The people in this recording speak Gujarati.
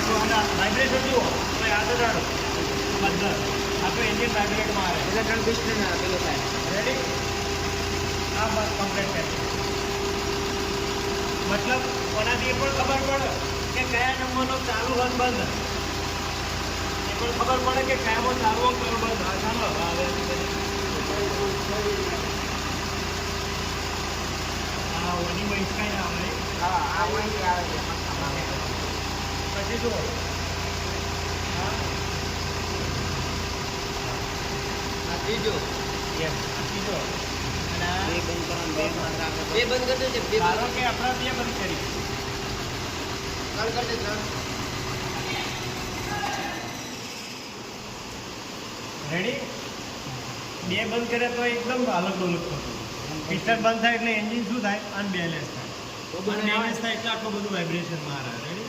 તો વાઇબ્રેશન જુઓ તો યાદ જ રાખો બધા આખું એન્જિન વાઇબ્રેટમાં આવે એટલે 3 પિસ્ટન પેલો થાય. રેડી આ બસ કમ્પ્લીટ થાય મતલબ કોનાથી એ પણ ખબર પડે કે કયા નંબરનો ચાલુ અને બંધ એ પણ ખબર પડે કે કયામાં ચાલુ અને કયો બંધ હા ચાલો હવે હા ઓની વૈસ કાંઈ ના આવે હા આ વહી આવે છે. પછી જુઓ હા આ ત્રીજો યસ ત્રીજો અને આ બે બંધ કરવાનું, બે માં રાખો. બે બંધ કરી દેજે. બે ધારો કે આપણે બે બંધ કરી ત્રણ કરી દે. 3 રેડી બે બંધ કરે તો એકદમ અલગ અલગ થતું પિસ્ટન બંધ થાય એટલે એન્જિન શું થાય અનબેલેન્સ થાય તો બંને અનબેલેન્સ થાય એટલે આટલું બધું વાઇબ્રેશન મારે રેડી